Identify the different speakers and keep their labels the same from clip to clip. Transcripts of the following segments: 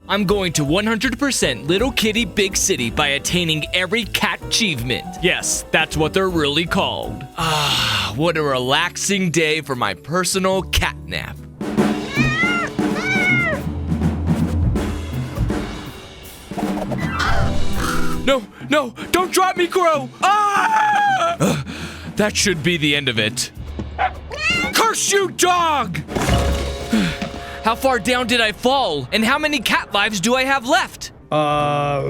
Speaker 1: I'm going to 100% Little Kitty Big City by attaining every cat achievement. Yes, that's what they're really called. Ah, what a relaxing day for my personal cat nap. No, don't drop me, Crow! Ah! That should be the end of it. Curse you, dog! How far down did I fall? And how many cat lives do I have left?
Speaker 2: I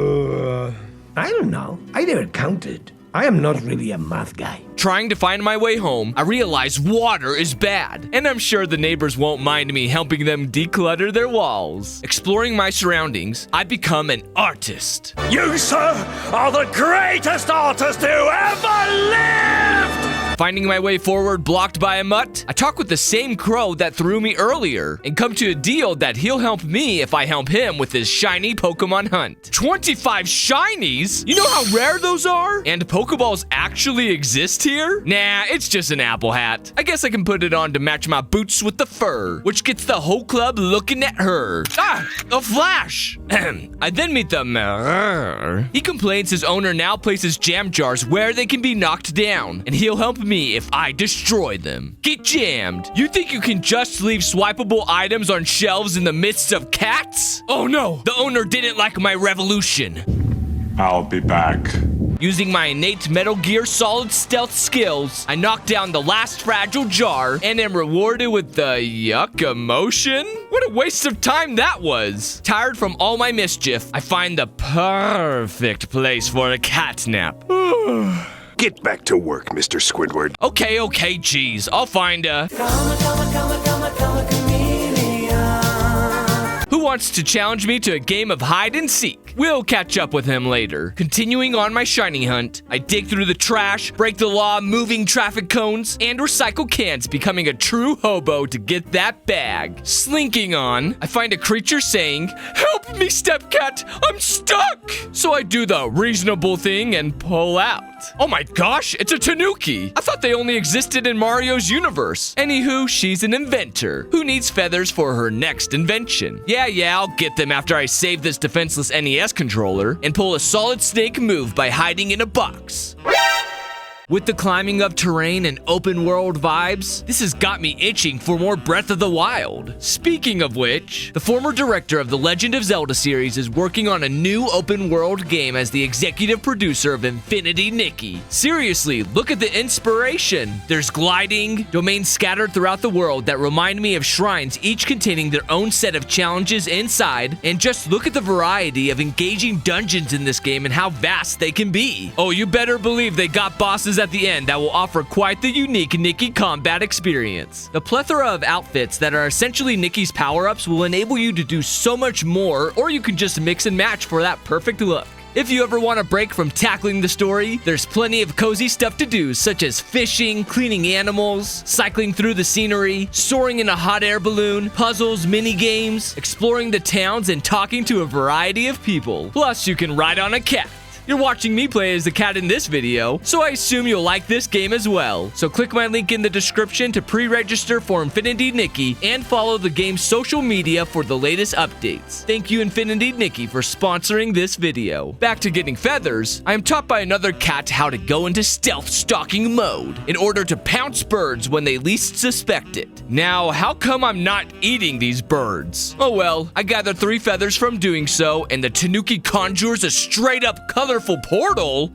Speaker 2: don't know. I never counted. I am not really a math guy.
Speaker 1: Trying to find my way home, I realize water is bad, and I'm sure the neighbors won't mind me helping them declutter their walls. Exploring my surroundings, I become an artist.
Speaker 3: You, sir, are the greatest artist who ever lived!
Speaker 1: Finding my way forward blocked by a mutt, I talk with the same crow that threw me earlier and come to a deal that he'll help me if I help him with his shiny Pokemon hunt. 25 shinies? You know how rare those are? And Pokeballs actually exist here? Nah, it's just an apple hat. I guess I can put it on to match my boots with the fur, which gets the whole club looking at her. Ah, a flash! I then meet the mayor. He complains his owner now places jam jars where they can be knocked down, and he'll help me if I destroy them. Get jammed. You think you can just leave swipeable items on shelves in the midst of cats? Oh no, the owner didn't like my revolution.
Speaker 4: I'll be back.
Speaker 1: Using my innate Metal Gear Solid stealth skills, I knock down the last fragile jar and am rewarded with the yuck emotion? What a waste of time that was. Tired from all my mischief, I find the perfect place for a cat nap.
Speaker 5: Get back to work, Mr. Squidward.
Speaker 1: Okay, geez, I'll find a... Who wants to challenge me to a game of hide and seek? We'll catch up with him later. Continuing on my shiny hunt, I dig through the trash, break the law, moving traffic cones, and recycle cans, becoming a true hobo to get that bag. Slinking on, I find a creature saying, "Help me, Stepcat, I'm stuck!" So I do the reasonable thing and pull out. Oh my gosh, it's a tanuki! I thought they only existed in Mario's universe. Anywho, she's an inventor who needs feathers for her next invention. Yeah, I'll get them after I save this defenseless NES controller and pull a Solid Snake move by hiding in a box. With the climbing up terrain and open world vibes, this has got me itching for more Breath of the Wild. Speaking of which, the former director of the Legend of Zelda series is working on a new open world game as the executive producer of Infinity Nikki. Seriously, look at the inspiration. There's gliding, domains scattered throughout the world that remind me of shrines, each containing their own set of challenges inside, and just look at the variety of engaging dungeons in this game and how vast they can be. Oh, you better believe they got bosses at the end that will offer quite the unique Nikki combat experience. The plethora of outfits that are essentially Nikki's power-ups will enable you to do so much more, or you can just mix and match for that perfect look. If you ever want a break from tackling the story, there's plenty of cozy stuff to do, such as fishing, cleaning animals, cycling through the scenery, soaring in a hot air balloon, puzzles, mini games, exploring the towns, and talking to a variety of people. Plus, you can ride on a cat. You're watching me play as the cat in this video, so I assume you'll like this game as well. So click my link in the description to pre-register for Infinity Nikki and follow the game's social media for the latest updates. Thank you, Infinity Nikki, for sponsoring this video. Back to getting feathers, I am taught by another cat how to go into stealth stalking mode in order to pounce birds when they least suspect it. Now, how come I'm not eating these birds? Oh well, I gathered 3 feathers from doing so, and the tanuki conjures a straight-up colorful portal.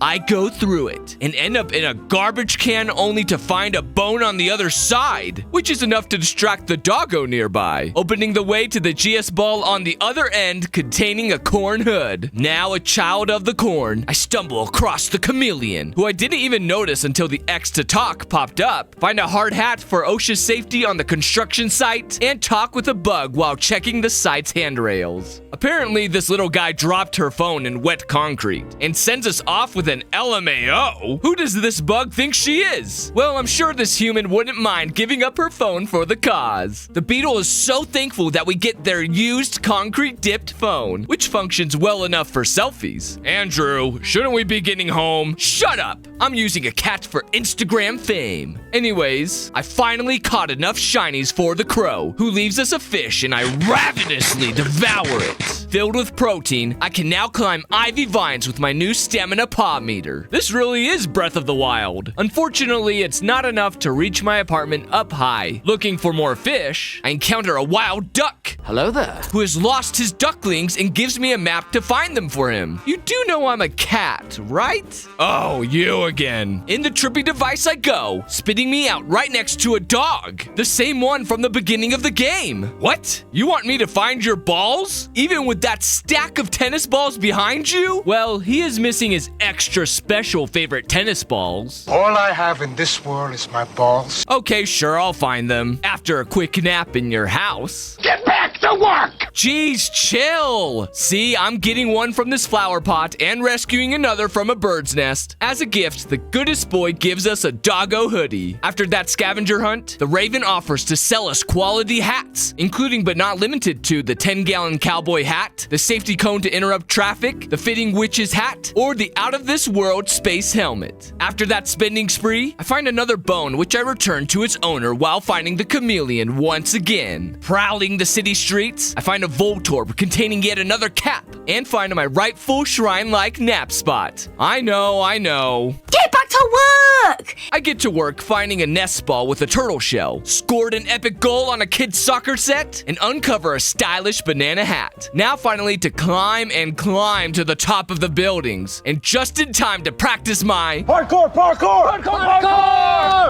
Speaker 1: I go through it and end up in a garbage can only to find a bone on the other side, which is enough to distract the doggo nearby, opening the way to the GS ball on the other end containing a corn hood. Now a child of the corn, I stumble across the chameleon, who I didn't even notice until the X to talk popped up, find a hard hat for OSHA's safety on the construction site, and talk with a bug while checking the site's handrails. Apparently, this little guy dropped her phone in wet concrete and sends us off with a an LMAO? Who does this bug think she is? Well, I'm sure this human wouldn't mind giving up her phone for the cause. The beetle is so thankful that we get their used concrete dipped phone, which functions well enough for selfies. Andrew, shouldn't we be getting home? Shut up! I'm using a cat for Instagram fame. Anyways, I finally caught enough shinies for the crow, who leaves us a fish and I ravenously devour it. Filled with protein, I can now climb ivy vines with my new stamina paw meter. This really is Breath of the Wild. Unfortunately, it's not enough to reach my apartment up high. Looking for more fish, I encounter a wild duck.
Speaker 4: Hello there.
Speaker 1: Who has lost his ducklings and gives me a map to find them for him. You do know I'm a cat, right? Oh, you again. In the trippy device I go, spitting me out right next to a dog. The same one from the beginning of the game. What? You want me to find your balls? Even with that stack of tennis balls behind you? Well, he is missing his extra special favorite tennis balls.
Speaker 6: All I have in this world is my balls.
Speaker 1: Okay, sure, I'll find them. After a quick nap in your house.
Speaker 6: Get back to work!
Speaker 1: Jeez, chill! See, I'm getting one from this flower pot and rescuing another from a bird's nest. As a gift, the goodest boy gives us a doggo hoodie. After that scavenger hunt, the Raven offers to sell us quality hats, including but not limited to the 10-gallon cowboy hat, the safety cone to interrupt traffic, the fitting witch's hat, or the out-of-this-world space helmet. After that spending spree, I find another bone which I return to its owner while finding the chameleon once again. Prowling the city streets, I find a Voltorb containing yet another cap, and find my rightful shrine-like nap spot. I know.
Speaker 7: Get back to work!
Speaker 1: I get to work finding a nest ball with a turtle shell, scored an epic goal on a kid's soccer set, and uncover a stylish banana hat. Now finally to climb to the top of the buildings, and just in time to practice my
Speaker 3: Parkour!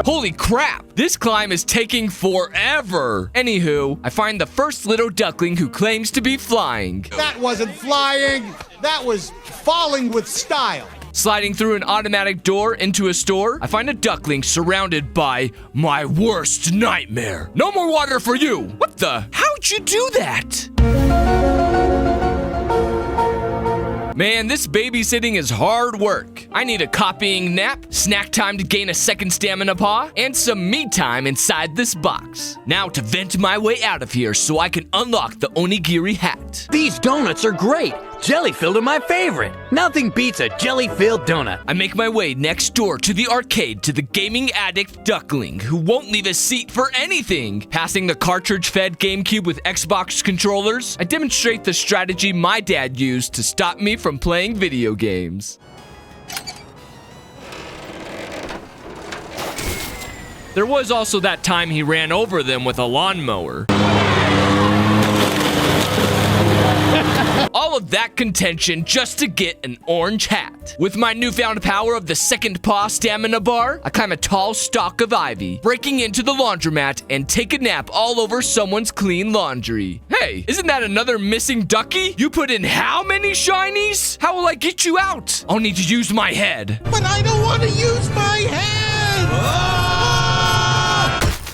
Speaker 1: Holy crap! This climb is taking forever! Anywho, I find the first little duckling who claims to be flying.
Speaker 8: That wasn't flying. That was falling with style.
Speaker 1: Sliding through an automatic door into a store, I find a duckling surrounded by my worst nightmare. No more water for you! What the? How'd you do that? Man, this babysitting is hard work. I need a copying nap, snack time to gain a second stamina paw, and some me time inside this box. Now to vent my way out of here so I can unlock the onigiri hat.
Speaker 4: These donuts are great. Jelly-filled are my favorite. Nothing beats a jelly-filled donut.
Speaker 1: I make my way next door to the arcade to the gaming addict duckling who won't leave his seat for anything. Passing the cartridge-fed GameCube with Xbox controllers, I demonstrate the strategy my dad used to stop me from playing video games. There was also that time he ran over them with a lawnmower. All of that contention just to get an orange hat. With my newfound power of the second paw stamina bar, I climb a tall stalk of ivy, breaking into the laundromat and take a nap all over someone's clean laundry. Hey, isn't that another missing ducky? You put in how many shinies? How will I get you out? I'll need to use my head.
Speaker 8: But I don't want to use my head!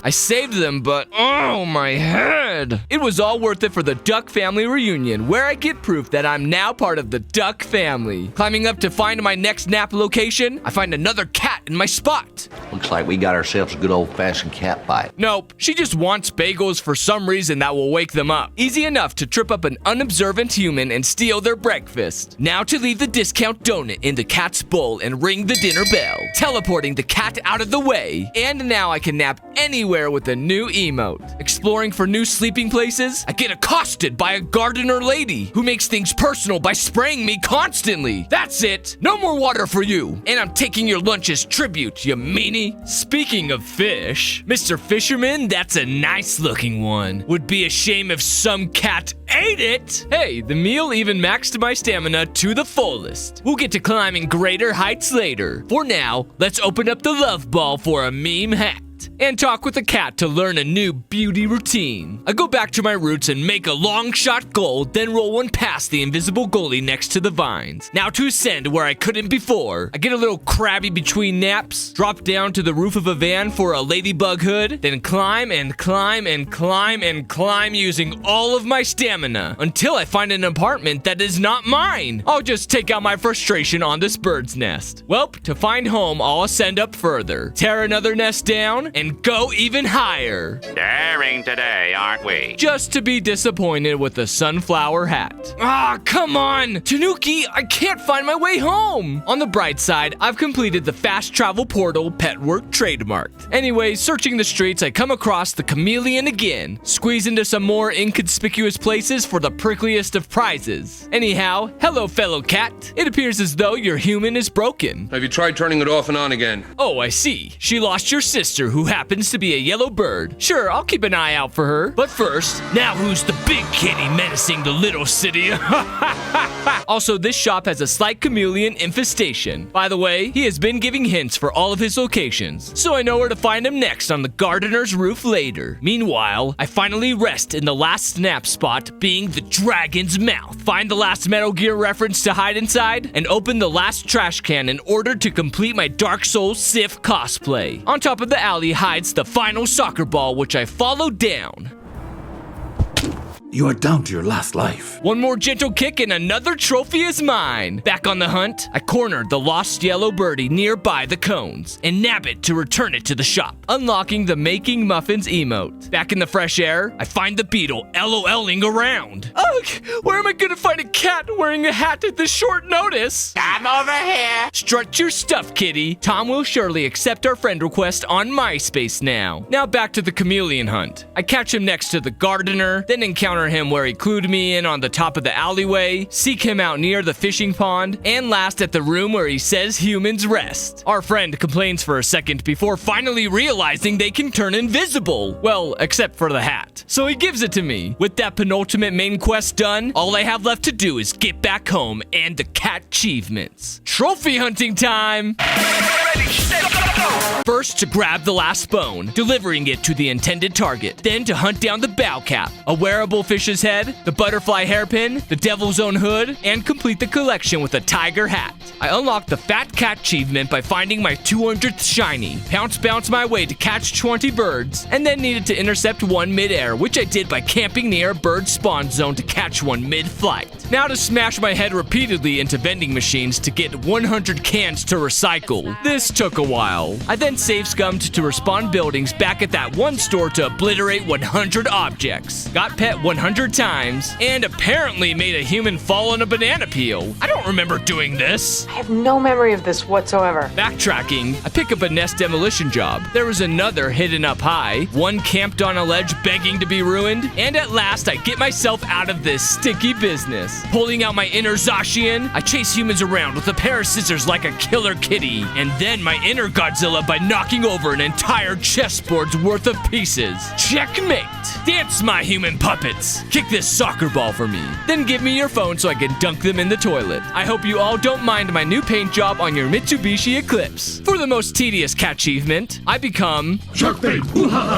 Speaker 1: I saved them, but oh, my head. It was all worth it for the Duck Family reunion, where I get proof that I'm now part of the Duck family. Climbing up to find my next nap location, I find another cat in my spot.
Speaker 9: Looks like we got ourselves a good old-fashioned cat fight.
Speaker 1: Nope, she just wants bagels for some reason that will wake them up. Easy enough to trip up an unobservant human and steal their breakfast. Now to leave the discount donut in the cat's bowl and ring the dinner bell, teleporting the cat out of the way. And now I can nap anywhere with a new emote. Exploring for new sleeping places, I get accosted by a gardener lady who makes things personal by spraying me constantly. That's it. No more water for you. And I'm taking your lunch as tribute, you meanie. Speaking of fish, Mr. Fisherman, that's a nice looking one. Would be a shame if some cat ate it. Hey, the meal even maxed my stamina to the fullest. We'll get to climbing greater heights later. For now, let's open up the love ball for a meme hack. cat and talk with the cat to learn a new beauty routine. I go back to my roots and make a long shot goal, then roll one past the invisible goalie next to the vines. Now to ascend where I couldn't before. I get a little crabby between naps, drop down to the roof of a van for a ladybug hood, then climb and climb and climb and climb using all of my stamina until I find an apartment that is not mine. I'll just take out my frustration on this bird's nest. Welp, to find home, I'll ascend up further, tear another nest down, and go even higher.
Speaker 3: Daring today, aren't we?
Speaker 1: Just to be disappointed with a sunflower hat. Ah, come on! Tanuki, I can't find my way home! On the bright side, I've completed the fast travel portal pet work trademarked. Anyways, searching the streets, I come across the chameleon again. Squeeze into some more inconspicuous places for the prickliest of prizes. Anyhow, hello fellow cat. It appears as though your human is broken.
Speaker 10: Have you tried turning it off and on again?
Speaker 1: Oh, I see. She lost your sister, who happens to be a yellow bird. Sure, I'll keep an eye out for her. But first, now who's the big kitty menacing the little city? Also, this shop has a slight chameleon infestation. By the way, he has been giving hints for all of his locations, so I know where to find him next on the gardener's roof later. Meanwhile, I finally rest in the last snap spot, being the dragon's mouth. Find the last Metal Gear reference to hide inside, and open the last trash can in order to complete my Dark Souls Sif cosplay. On top of the alley hides the final soccer ball, which I followed down.
Speaker 11: You are down to your last life.
Speaker 1: One more gentle kick and another trophy is mine. Back on the hunt, I cornered the lost yellow birdie nearby the cones and nab it to return it to the shop, unlocking the making muffins emote. Back in the fresh air, I find the beetle LOLing around. Ugh, where am I gonna find a cat wearing a hat at this short notice?
Speaker 3: I'm over here.
Speaker 1: Strut your stuff, kitty. Tom will surely accept our friend request on MySpace now. Now back to the chameleon hunt. I catch him next to the gardener, then encounter him where he clued me in on the top of the alleyway, seek him out near the fishing pond, and last at the room where he says humans rest. Our friend complains for a second before finally realizing they can turn invisible. Well, except for the hat. So he gives it to me. With that penultimate main quest done, all I have left to do is get back home and the catchievements. Trophy hunting time! First to grab the last bone, delivering it to the intended target. Then to hunt down the bow cap, a wearable fish's head, the butterfly hairpin, the devil's own hood, and complete the collection with a tiger hat. I unlocked the fat cat achievement by finding my 200th shiny, bounce my way to catch 20 birds, and then needed to intercept one mid-air, which I did by camping near a bird spawn zone to catch one mid-flight. Now to smash my head repeatedly into vending machines to get 100 cans to recycle. This took a while. I then save scummed to respawn buildings back at that one store to obliterate 100 objects. Got pet 100 times, and apparently made a human fall on a banana peel. I don't remember doing this.
Speaker 12: I have no memory of this whatsoever.
Speaker 1: Backtracking, I pick up a nest demolition job. There was another hidden up high, one camped on a ledge begging to be ruined, and at last I get myself out of this sticky business. Pulling out my inner Zacian, I chase humans around with a pair of scissors like a killer kitty, and then my inner Godzilla by knocking over an entire chessboard's worth of pieces. Checkmate! Dance, my human puppets! Kick this soccer ball for me. Then give me your phone so I can dunk them in the toilet. I hope you all don't mind my new paint job on your Mitsubishi Eclipse. For the most tedious catchievement, I become Shark Bait!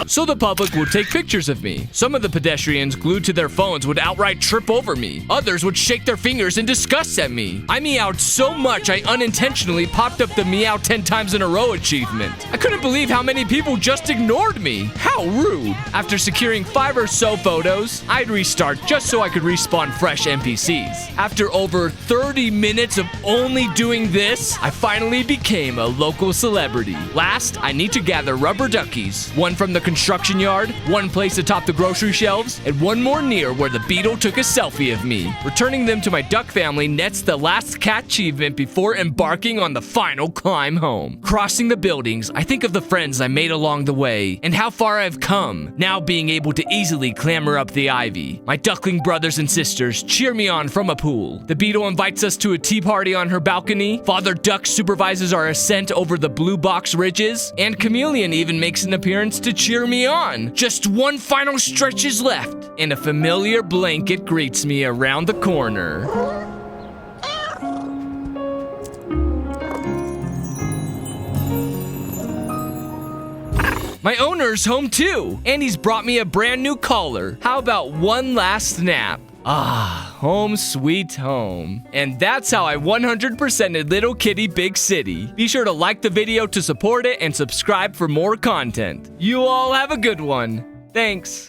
Speaker 1: So the public would take pictures of me. Some of the pedestrians glued to their phones would outright trip over me. Others would shake their fingers in disgust at me. I meowed so much I unintentionally popped up the meow 10 times in a row achievement. I couldn't believe how many people just ignored me. How rude. After securing 5 or so photos, I'd restart just so I could respawn fresh NPCs. After over 30 minutes of only doing this, I finally became a local celebrity. Last, I need to gather rubber duckies. One from the construction yard, one place atop the grocery shelves, and one more near where the beetle took a selfie of me. Returning them to my duck family nets the last cat achievement before embarking on the final climb home. Crossing the buildings, I think of the friends I made along the way and how far I've come, now being able to easily clamber up the ivy. My duckling brothers and sisters cheer me on from a pool. The beetle invites us to a tea party on her balcony. Father Duck supervises our ascent over the blue box ridges, and Chameleon even makes an appearance to cheer me on. Just one final stretch is left, and a familiar blanket greets me around the corner. My owner's home too, and he's brought me a brand new collar. How about one last snap? Ah, home sweet home. And that's how I 100%ed Little Kitty Big City. Be sure to like the video to support it and subscribe for more content. You all have a good one. Thanks.